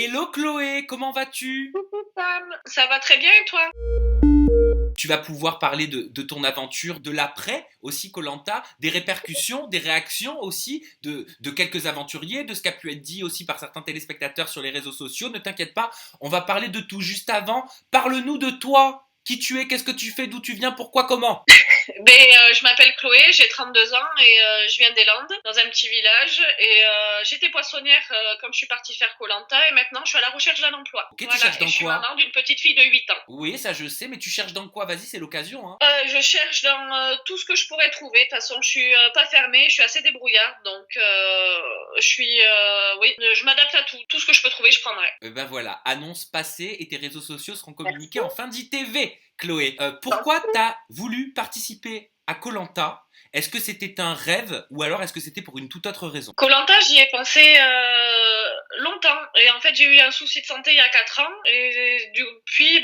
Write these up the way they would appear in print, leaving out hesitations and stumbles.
Hello Chloé, comment vas-tu? Coucou Sam, ça va très bien et toi? Tu vas pouvoir parler de ton aventure, de l'après aussi koh, des répercussions, des réactions aussi de quelques aventuriers, de ce qui a pu être dit aussi par certains téléspectateurs sur les réseaux sociaux. Ne t'inquiète pas, on va parler de tout. Juste avant, parle-nous de toi. Qui tu es, qu'est-ce que tu fais, d'où tu viens, pourquoi, comment? Je m'appelle Chloé, j'ai 32 ans et je viens des Landes, dans un petit village. Et j'étais poissonnière comme je suis partie faire koh et maintenant je suis à la recherche d'un emploi. Ok, tu Voilà, cherches et dans je suis quoi? maman d'une petite fille de 8 ans. Oui, ça je sais, mais tu cherches dans quoi? Vas-y, c'est l'occasion, hein. Je cherche dans tout ce que je pourrais trouver. De toute façon, je suis pas fermée, je suis assez débrouillarde, donc oui, je m'adapte à tout. Tout ce que je peux trouver, je prendrai. Et ben voilà, annonce passée et tes réseaux sociaux seront Merci. communiqués en fin d'ITV, Chloé. Pourquoi t'as voulu participer à koh? Est-ce que c'était un rêve ou alors est-ce que c'était pour une toute autre raison? Koh j'y ai pensé longtemps. Et en fait, j'ai eu un souci de santé il y a 4 ans. Et depuis,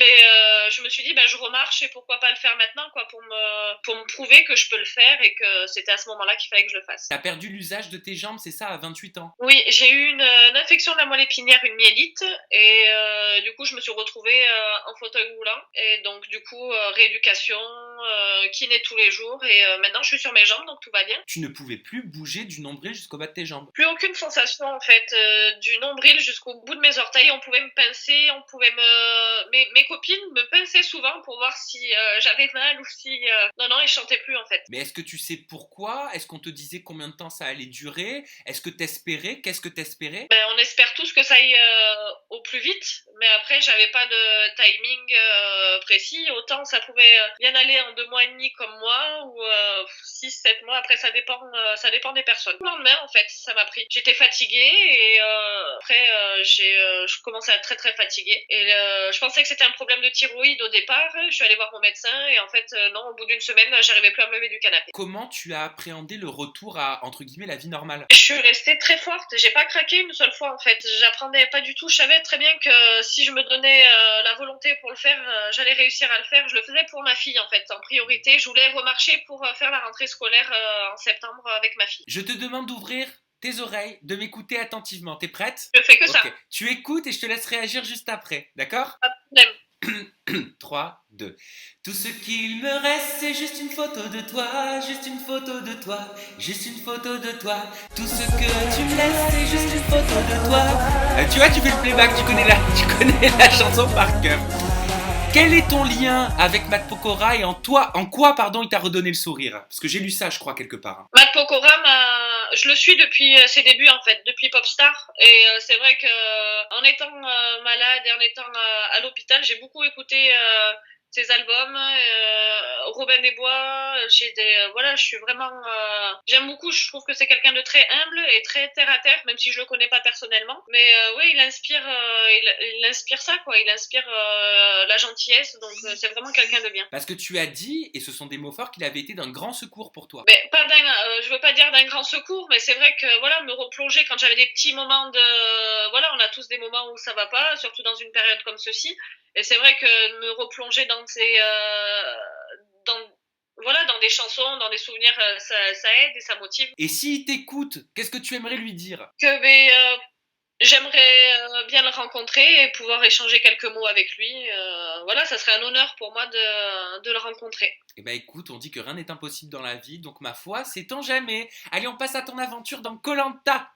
je me suis dit, je remarche et pourquoi pas le faire maintenant, quoi, pour me prouver que je peux le faire et que c'était à ce moment-là qu'il fallait que je le fasse. T'as perdu l'usage de tes jambes, c'est ça, à 28 ans? Oui, j'ai eu une infection de la moelle épinière, une myélite. Et du coup, je me suis retrouvée en fauteuil roulant. Et donc, du coup, rééducation, kiné tous les jours. Et maintenant, je suis sur mes jambes, donc tout va bien. Tu ne pouvais plus bouger du nombril jusqu'au bas de tes jambes. Plus aucune sensation en fait, du nombril jusqu'au bout de mes orteils. On pouvait me pincer, on pouvait mes copines me pinçaient souvent pour voir si j'avais mal ou si non, ils chantaient plus en fait. Mais est-ce que tu sais pourquoi? Est-ce qu'on te disait combien de temps ça allait durer? Est-ce que t'espérais? Qu'est-ce que t'espérais? On espère tous que ça aille au plus vite, mais après j'avais pas de timing précis. Autant ça pouvait bien aller en 2 mois et demi comme moi, ou 6, 7 mois. Après ça dépend des personnes. Le lendemain en fait, ça m'a pris. J'étais fatiguée et après je commençais à être très très fatiguée. Et je pensais que c'était un problème de thyroïde au départ. Je suis allée voir mon médecin et en fait non, au bout d'une semaine, j'arrivais plus à me lever du canapé. Comment tu as appréhendé le retour à, entre guillemets, la vie normale? Je suis restée très forte, j'ai pas craqué une seule fois en fait. J'apprenais pas du tout, je savais très bien que si je me donnais la volonté pour le faire, j'allais réussir à le faire. Je le faisais pour ma fille en fait, en priorité. Je voulais remarcher pour faire la rentrée scolaire en septembre avec ma fille. Je te demande d'ouvrir tes oreilles, de m'écouter attentivement. T'es prête? Je fais que ça, Ok. Tu écoutes et je te laisse réagir juste après. D'accord? pas de problème. 3, 2. Tout ce qu'il me reste, c'est juste une photo de toi, juste une photo de toi, juste une photo de toi. Tout ce que tu me laisses, c'est juste une photo de toi. Tu vois, tu fais le playback, tu connais la chanson par cœur. Quel est ton lien avec Matt Pokora et en quoi, pardon, il t'a redonné le sourire? Parce que j'ai lu ça, je crois, quelque part, hein. Matt Pokora, je le suis depuis ses débuts en fait, depuis Popstar. Et c'est vrai que en étant malade et en étant à l'hôpital, j'ai beaucoup écouté ses albums. Robin des Bois, voilà, je suis vraiment, j'aime beaucoup. Je trouve que c'est quelqu'un de très humble et très terre à terre, même si je le connais pas personnellement. Mais oui, il inspire ça quoi. Il inspire la gentillesse. Donc c'est vraiment quelqu'un de bien. Parce que tu as dit, et ce sont des mots forts, qu'il avait été d'un grand secours pour toi. Mais pas je veux pas dire d'un grand secours, mais c'est vrai que voilà, me replonger quand j'avais des petits moments voilà, on a tous des moments où ça va pas, surtout dans une période comme ceci. Et c'est vrai que me replonger dans dans voilà, dans des chansons, dans des souvenirs, ça aide et ça motive. Et s'il t'écoute, qu'est-ce que tu aimerais lui dire? Que j'aimerais bien le rencontrer et pouvoir échanger quelques mots avec lui. Voilà, ça serait un honneur pour moi de le rencontrer. Eh ben écoute, on dit que rien n'est impossible dans la vie, donc ma foi, sait-on jamais. Allez, on passe à ton aventure dans koh,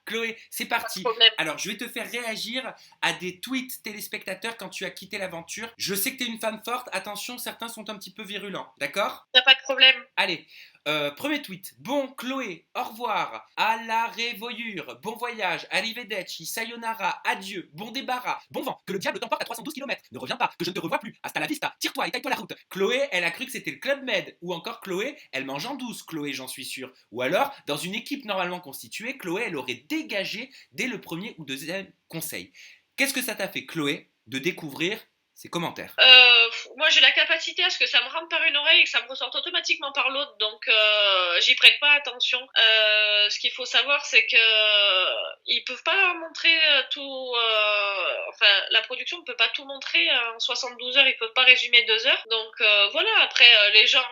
Chloé, c'est Pas de parti. problème. Alors, je vais te faire réagir à des tweets téléspectateurs quand tu as quitté l'aventure. Je sais que tu es une femme forte, attention, certains sont un petit peu virulents, d'accord? Y a pas de problème. Allez, premier tweet. Bon, Chloé, au revoir. À la révoyure. Bon voyage. Arrivederci. Sayonara. Adieu. Bon débarras. Bon vent. Que le diable t'emporte à 312 km. Ne reviens pas. Que je ne te revois plus. Hasta la vista. Tire-toi et taille-toi la route. Chloé, elle a cru que c'était le Club Med. Ou encore Chloé, elle mange en douce. Chloé, j'en suis sûr. Ou alors, dans une équipe normalement constituée, Chloé, elle aurait dégagé dès le premier ou deuxième conseil. Qu'est-ce que ça t'a fait, Chloé, de découvrir ces commentaires? Moi, j'ai la capacité à ce que ça me rentre par une oreille et que ça me ressorte automatiquement par l'autre, donc j'y prête pas attention. Ce qu'il faut savoir, c'est que ils peuvent pas montrer tout. Enfin, la production ne peut pas tout montrer en 72 heures. Ils peuvent pas résumer 2 heures. Donc voilà. Après, les gens,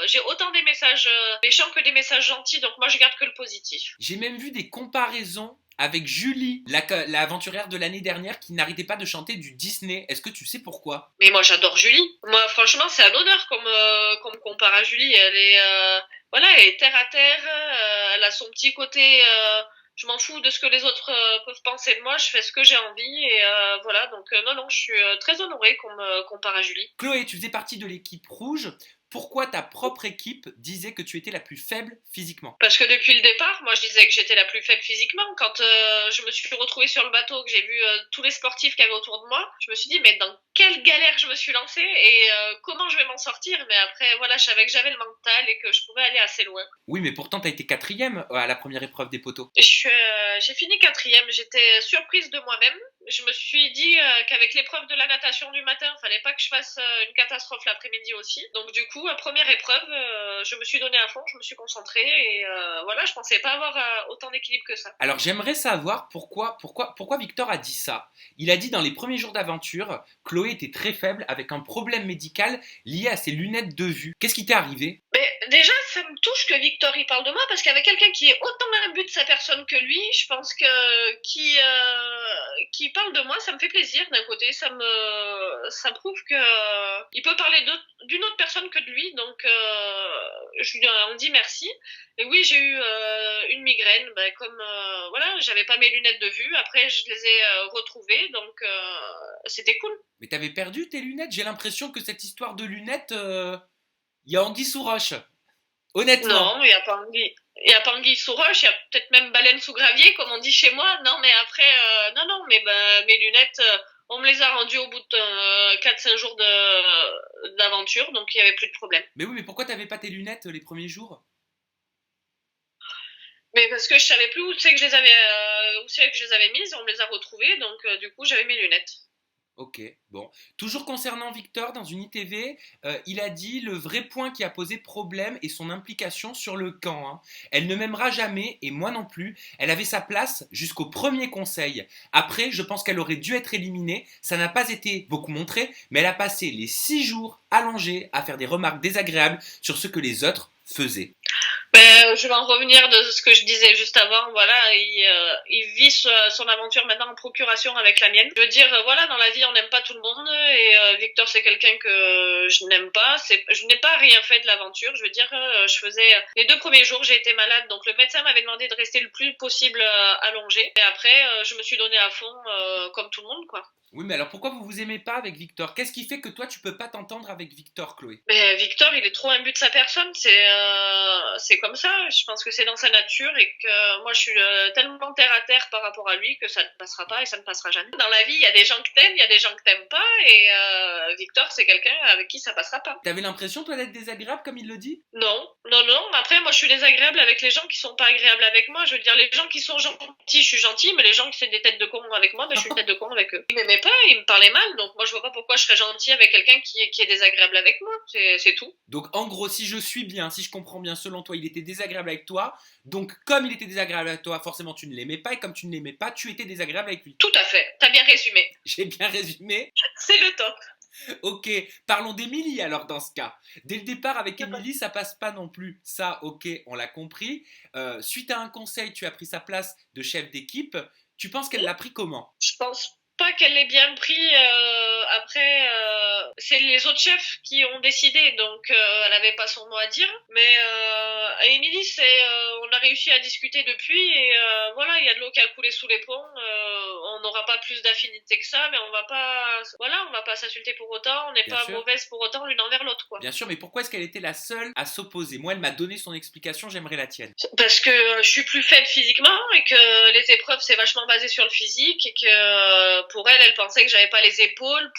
j'ai autant des messages méchants que des messages gentils. Donc moi, je garde que le positif. J'ai même vu des comparaisons avec Julie, l'aventurière de l'année dernière qui n'arrêtait pas de chanter du Disney. Est-ce que tu sais pourquoi? Mais moi, j'adore Julie. Moi, franchement, c'est un honneur qu'on me compare à Julie. Elle est, voilà, elle est terre à terre. Elle a son petit côté. Je m'en fous de ce que les autres peuvent penser de moi. Je fais ce que j'ai envie et voilà. Donc non, non, je suis très honorée qu'on me compare à Julie. Chloé, tu faisais partie de l'équipe rouge. Pourquoi ta propre équipe disait que tu étais la plus faible physiquement? Parce que depuis le départ, moi, je disais que j'étais la plus faible physiquement. Quand je me suis retrouvée sur le bateau, que j'ai vu tous les sportifs qu'il y avait autour de moi, je me suis dit, mais dans quelle galère je me suis lancée et comment je vais m'en sortir. Mais après, voilà, je savais que j'avais le mental et que je pouvais aller assez loin. Oui, mais pourtant, tu as été quatrième à la première épreuve des poteaux. J'ai fini quatrième. J'étais surprise de moi-même. Je me suis dit qu'avec l'épreuve de la natation du matin, il fallait pas que je fasse une catastrophe l'après-midi aussi. Donc du coup, à première épreuve, je me suis donné à fond, je me suis concentrée et voilà, je pensais pas avoir autant d'équilibre que ça. Alors, j'aimerais savoir pourquoi Victor a dit ça. Il a dit dans les premiers jours d'aventure, Chloé était très faible avec un problème médical lié à ses lunettes de vue. Qu'est-ce qui t'est arrivé? Mais déjà, ça me touche que Victor il parle de moi parce qu'avec quelqu'un qui est autant imbu de sa personne que lui, je pense que qui parle de moi, ça me fait plaisir d'un côté. Ça prouve que il peut parler d'une autre personne que de lui, donc je lui en dis merci. Et oui, j'ai eu une migraine, comme voilà, j'avais pas mes lunettes de vue. Après, je les ai retrouvées, donc c'était cool. Mais t'avais perdu tes lunettes? J'ai l'impression que cette histoire de lunettes, il y a anguille sous roche. Honnêtement. Non, il y a pas anguille. Il y a pas anguille sous roche, il y a peut-être même baleine sous gravier, comme on dit chez moi. Non, mais après, non, non, mais mes lunettes, on me les a rendues au bout de 4-5 jours d'aventure, donc il y avait plus de problème. Mais oui, mais pourquoi t'avais pas tes lunettes les premiers jours? Mais parce que je savais plus où c'est que je les avais, où c'est que je les avais mises, on me les a retrouvées, donc du coup j'avais mes lunettes. Ok, bon. Toujours concernant Victor, dans une ITV, il a dit le vrai point qui a posé problème est son implication sur le camp. Hein. Elle ne m'aimera jamais, et moi non plus. Elle avait sa place jusqu'au premier conseil. Après, je pense qu'elle aurait dû être éliminée. Ça n'a pas été beaucoup montré, mais elle a passé les 6 jours allongés à faire des remarques désagréables sur ce que les autres faisaient. Je vais en revenir de ce que je disais juste avant. Voilà, il vit son aventure maintenant en procuration avec la mienne. Je veux dire, voilà, dans la vie, on n'aime pas tout le monde et Victor, c'est quelqu'un que je n'aime pas. Je n'ai pas rien fait de l'aventure. Je veux dire, je faisais les 2 premiers jours, j'ai été malade, donc le médecin m'avait demandé de rester le plus possible allongé. Et après, je me suis donnée à fond, comme tout le monde, quoi. Oui, mais alors pourquoi vous vous aimez pas avec Victor? Qu'est-ce qui fait que toi, tu peux pas t'entendre avec Victor, Chloé? Mais Victor, il est trop imbu de sa personne. C'est comme ça. Je pense que c'est dans sa nature et que moi, je suis tellement terre à terre par rapport à lui que ça ne passera pas et ça ne passera jamais. Dans la vie, il y a des gens que t'aimes, il y a des gens que t'aimes pas et Victor, c'est quelqu'un avec qui ça passera pas. T'avais l'impression, toi, d'être désagréable comme il le dit? Non, non, non. Après, moi, je suis désagréable avec les gens qui sont pas agréables avec moi. Je veux dire, les gens qui sont gentils, je suis gentil, mais les gens qui sont des têtes de con avec moi, je suis une tête de con avec eux. Ils m'aimaient pas, ils me parlaient mal, donc moi, je vois pas pourquoi je serais gentil avec quelqu'un qui est désagréable avec moi. C'est tout. Donc en gros, si je suis bien, si je comprends bien, selon toi, il était désagréable avec toi. Donc comme il était désagréable avec toi, forcément tu ne l'aimais pas. Et comme tu ne l'aimais pas, tu étais désagréable avec lui. Tout à fait. T'as bien résumé. J'ai bien résumé. C'est le top. Ok, parlons d'Émilie alors dans ce cas. Dès le départ avec Émilie, ça passe pas non plus. Ça, ok, on l'a compris. Suite à un conseil, tu as pris sa place de chef d'équipe. Tu penses qu'elle l'a pris comment? Je pense pas qu'elle l'ait bien pris. Après, c'est les autres chefs qui ont décidé, donc elle avait pas son mot à dire. Mais à Émilie, on a réussi à discuter depuis et voilà, il y a de l'eau qui a coulé sous les ponts. On n'aura pas plus d'affinité que ça, mais on va pas s'insulter pour autant. On n'est Bien pas sûr. mauvaise pour autant l'une envers l'autre, quoi. Bien sûr, mais pourquoi est-ce qu'elle était la seule à s'opposer? Moi, elle m'a donné son explication, j'aimerais la tienne. Parce que je suis plus faible physiquement et que les épreuves c'est vachement basé sur le physique et que pour elle, elle pensait que j'avais pas les épaules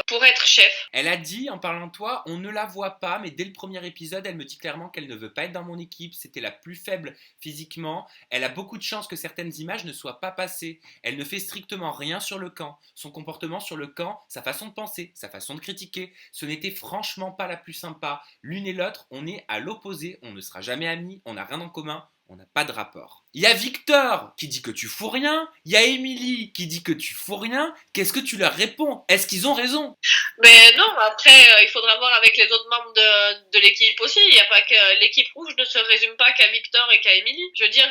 pour être chef. Elle a dit, en parlant de toi, on ne la voit pas, mais dès le premier épisode, elle me dit clairement qu'elle ne veut pas être dans mon équipe. C'était la plus faible physiquement. Elle a beaucoup de chance que certaines images ne soient pas passées. Elle ne fait strictement rien sur le camp. Son comportement sur le camp, sa façon de penser, sa façon de critiquer, ce n'était franchement pas la plus sympa. L'une et l'autre, on est à l'opposé. On ne sera jamais amis, on n'a rien en commun. On n'a pas de rapport. Il y a Victor qui dit que tu fous rien. Il y a Émilie qui dit que tu fous rien. Qu'est-ce que tu leur réponds? Est-ce qu'ils ont raison? Mais non, après, il faudra voir avec les autres membres de l'équipe aussi. Il n'y a pas que l'équipe rouge ne se résume pas qu'à Victor et qu'à Émilie. Je veux dire,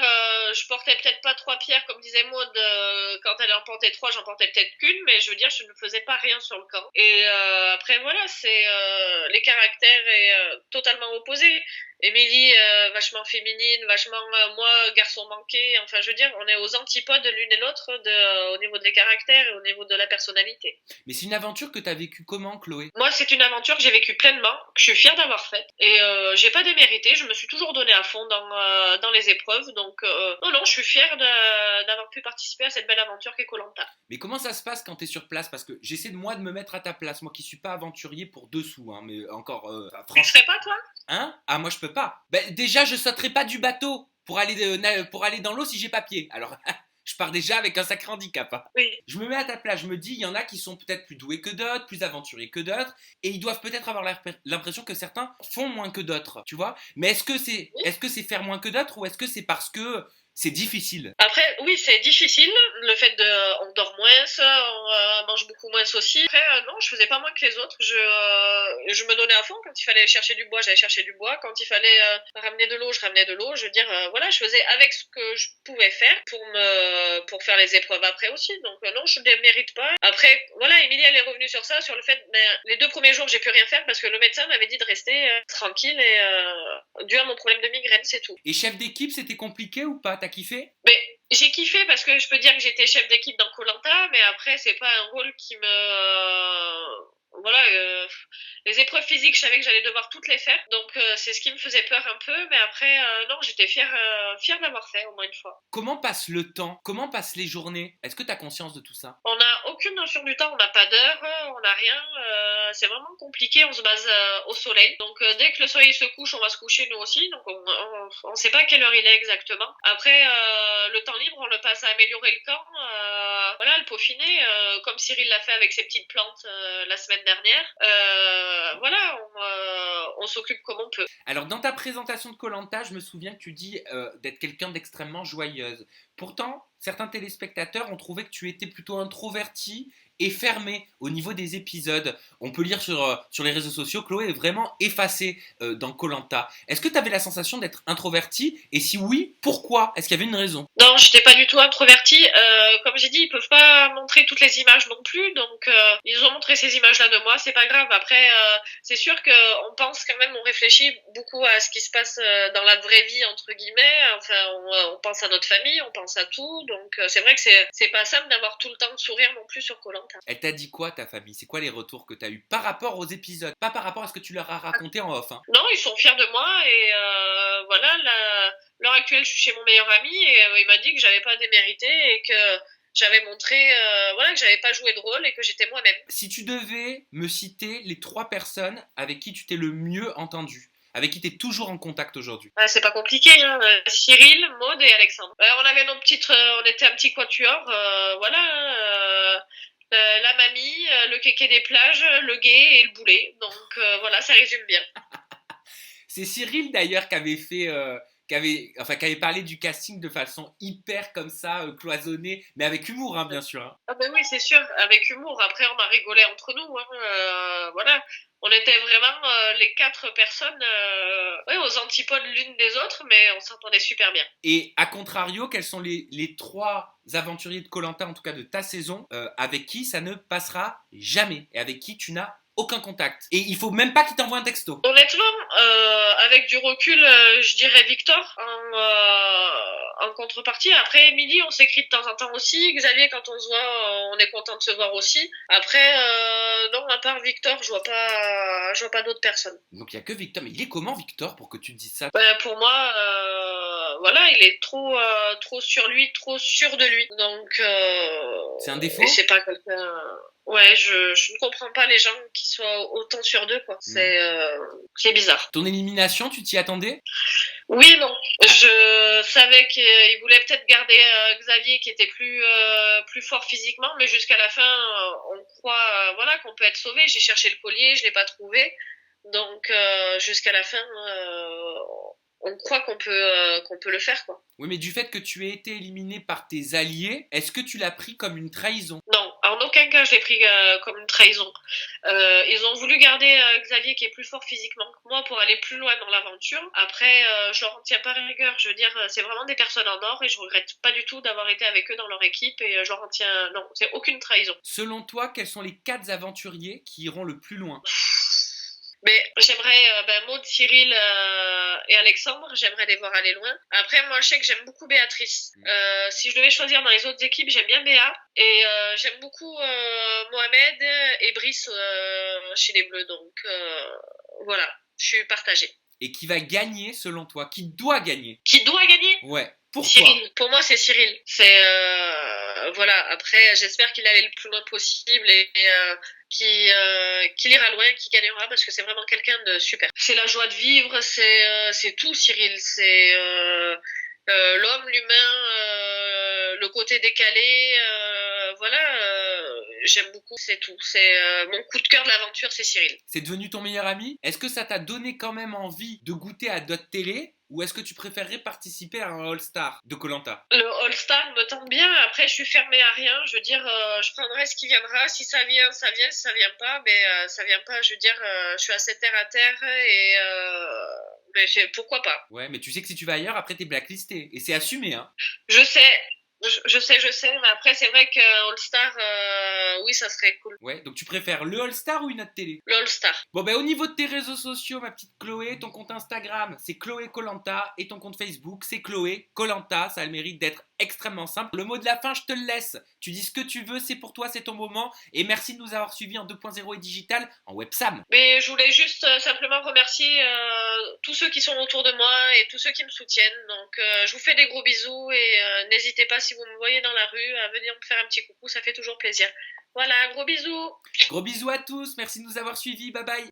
je portais peut-être pas 3 pierres, comme disait Maud, quand elle en portait 3, j'en portais peut-être qu'une, mais je veux dire, je ne faisais pas rien sur le camp. Et après, voilà, c'est les caractères est totalement opposés. Émilie, vachement féminine, vachement, moi, garçon manqué. Enfin, je veux dire, on est aux antipodes l'une et l'autre au niveau des caractères et au niveau de la personnalité. Mais c'est une aventure que t'as vécue comment, Chloé? Moi, c'est une aventure que j'ai vécue pleinement, que je suis fière d'avoir faite. Et j'ai pas démérité, je me suis toujours donnée à fond dans les épreuves. Donc, non, je suis fière d'avoir pu participer à cette belle aventure qu'est koh. Mais comment ça se passe quand t'es sur place? Parce que j'essaie de moi de me mettre à ta place, moi qui suis pas aventurier pour dessous, hein, mais encore, Tu ne franchement. serais pas, toi? Hein? Ah, moi je peux pas. Ben, déjà, je sauterai pas du bateau pour aller dans l'eau si j'ai pas pied. Alors, je pars déjà avec un sacré handicap, hein. Oui. Je me mets à ta place, je me dis, il y en a qui sont peut-être plus doués que d'autres, plus aventuriers que d'autres, et ils doivent peut-être avoir l'impression que certains font moins que d'autres, tu vois. Mais Oui. est-ce que c'est faire moins que d'autres ou est-ce que c'est parce que c'est difficile? Après, oui, c'est difficile. Le fait on dort moins, on mange beaucoup moins aussi. Après, non, je faisais pas moins que les autres. Je me donnais à fond. Quand il fallait chercher du bois, j'allais chercher du bois. Quand il fallait ramener de l'eau, je ramenais de l'eau. Je veux dire, voilà, je faisais avec ce que je pouvais faire pour faire les épreuves après aussi. Donc, non, je ne mérite pas. Après, voilà, Émilie, elle est revenue sur ça, sur le fait, les 2 premiers jours, j'ai pu rien faire parce que le médecin m'avait dit de rester tranquille et dû à mon problème de migraine, c'est tout. Et chef d'équipe, c'était compliqué ou pas? T'as kiffé? Mais j'ai kiffé parce que je peux dire que j'étais chef d'équipe dans koh, mais après c'est pas un rôle qui me voilà, les épreuves physiques, je savais que j'allais devoir toutes les faire, donc c'est ce qui me faisait peur un peu, mais après non, j'étais fière d'avoir fait au moins une fois. Comment passe le temps? Comment passent les journées? Est-ce que t'as conscience de tout ça? On n'a aucune notion du temps, on n'a pas d'heure, on n'a rien, c'est vraiment compliqué, on se base au soleil. Donc dès que le soleil se couche, on va se coucher nous aussi, donc on sait pas quelle heure il est exactement. Après, le temps libre, on le passe à améliorer le camp, voilà, le peaufiner, comme Cyril l'a fait avec ses petites plantes la semaine dernière. Voilà, on s'occupe comme on peut. Alors, dans ta présentation de koh, je me souviens que tu dis d'être quelqu'un d'extrêmement joyeuse. Pourtant, certains téléspectateurs ont trouvé que tu étais plutôt introverti et fermé au niveau des épisodes. On peut lire sur les réseaux sociaux, Chloé est vraiment effacée dans koh. Est-ce que tu avais la sensation d'être introverti? Et si oui, pourquoi? Est-ce qu'il y avait une raison? Non, j'étais pas du tout introvertie. Comme j'ai dit, ils peuvent pas montrer toutes les images non plus, donc ils ont montré ces images-là de moi, c'est pas grave. Après, c'est sûr que on pense quand même, on réfléchit beaucoup à ce qui se passe dans la vraie vie entre guillemets. Enfin, on pense à notre famille, on pense à tout, donc c'est vrai que c'est pas simple d'avoir tout le temps de sourire non plus sur koh. Elle t'a dit quoi, ta famille? C'est quoi les retours que tu as eu par rapport aux épisodes? Pas par rapport à ce que tu leur as raconté en off, hein. Non, ils sont fiers de moi et voilà, l'heure actuelle, je suis chez mon meilleur ami et il m'a dit que j'avais pas démérité et que j'avais montré voilà, que j'avais pas joué de rôle et que j'étais moi-même. Si tu devais me citer les 3 personnes avec qui tu t'es le mieux entendu, avec qui tu es toujours en contact aujourd'hui. C'est pas compliqué, hein. Cyril, Maud et Alexandre. On avait nos petites, on était un petit quatuor, voilà. La mamie, le kéké des plages, le gay et le boulet. Donc voilà, ça résume bien. C'est Cyril d'ailleurs qui avait fait, qui avait parlé du casting de façon hyper comme ça, cloisonnée, mais avec humour, hein, bien sûr, hein. Ah ben oui, c'est sûr, avec humour. Après, on a rigolé entre nous, hein. Voilà. On était vraiment les 4 personnes ouais, aux antipodes l'une des autres, mais on s'entendait super bien. Et à contrario, quels sont les 3 aventuriers de koh, en tout cas de ta saison, avec qui ça ne passera jamais et avec qui tu n'as aucun contact? Et il faut même pas qu'il t'envoie un texto. Honnêtement, avec du recul, je dirais Victor en contrepartie. Après, Émilie, on s'écrit de temps en temps aussi. Xavier, quand on se voit, on est content de se voir aussi. Après, non, à part Victor, je vois pas d'autres personnes. Donc il y a que Victor. Mais il est comment Victor pour que tu te dises ça? Ben, pour moi, voilà, il est trop sur lui, trop sûr de lui. Donc, C'est un défaut? et c'est pas quelqu'un. Ouais, je ne comprends pas les gens qui soient autant sûrs d'eux, quoi. C'est bizarre. Ton élimination, tu t'y attendais? Oui et non. Je savais qu'il voulait peut-être garder Xavier qui était plus fort physiquement, mais jusqu'à la fin, on croit voilà qu'on peut être sauvé. J'ai cherché le collier, je l'ai pas trouvé, donc jusqu'à la fin, on croit qu'on peut le faire, quoi. Oui, mais du fait que tu aies été éliminé par tes alliés, est-ce que tu l'as pris comme une trahison? Non, en aucun cas je l'ai pris comme une trahison. Ils ont voulu garder Xavier qui est plus fort physiquement que moi pour aller plus loin dans l'aventure. Après, je leur en tiens pas rigueur. Je veux dire, c'est vraiment des personnes en or et je regrette pas du tout d'avoir été avec eux dans leur équipe et je leur en tiens... Non, c'est aucune trahison. Selon toi, quels sont les 4 aventuriers qui iront le plus loin? Mais j'aimerais Maud, Cyril et Alexandre, j'aimerais les voir aller loin. Après, moi, je sais que j'aime beaucoup Béatrice. Si je devais choisir dans les autres équipes, j'aime bien Béa. Et j'aime beaucoup Mohamed et Brice chez les Bleus. Donc voilà, je suis partagée. Et qui va gagner selon toi? Qui doit gagner? Qui doit gagner? Ouais. Pourquoi? Cyril. Pour moi, c'est Cyril. C'est voilà. Après, j'espère qu'il allait le plus loin possible et qu'il ira loin, qu'il gagnera parce que c'est vraiment quelqu'un de super. C'est la joie de vivre, c'est tout, Cyril. C'est l'homme, l'humain, le côté décalé. J'aime beaucoup. C'est tout. C'est mon coup de cœur de l'aventure, c'est Cyril. C'est devenu ton meilleur ami? Est-ce que ça t'a donné quand même envie de goûter à d'autres télé? Ou est-ce que tu préférerais participer à un All-Star de Koh-Lanta? Le All-Star me tente bien. Après, je suis fermée à rien. Je veux dire, je prendrai ce qui viendra. Si ça vient, ça vient. Si ça vient pas, ça vient pas. Je veux dire, je suis assez terre à terre et pourquoi pas. Ouais, mais tu sais que si tu vas ailleurs, après t'es blacklisté. Et c'est assumé, hein. Je sais. Je sais, mais après, c'est vrai que All-Star, oui, ça serait cool. Ouais, donc tu préfères le All-Star ou une autre télé? Le All-Star. Bon, ben au niveau de tes réseaux sociaux, ma petite Chloé, ton compte Instagram, c'est Chloé Koh-Lanta, et ton compte Facebook, c'est Chloé Koh-Lanta. Ça a le mérite d'être extrêmement simple. Le mot de la fin, je te le laisse. Tu dis ce que tu veux, c'est pour toi, c'est ton moment. Et merci de nous avoir suivis en 2.0 et digital en Websam. Mais je voulais juste simplement remercier tous ceux qui sont autour de moi et tous ceux qui me soutiennent. Donc, je vous fais des gros bisous et n'hésitez pas, si vous me voyez dans la rue, à venir me faire un petit coucou, ça fait toujours plaisir. Voilà, gros bisous. Gros bisous à tous, merci de nous avoir suivis, bye bye.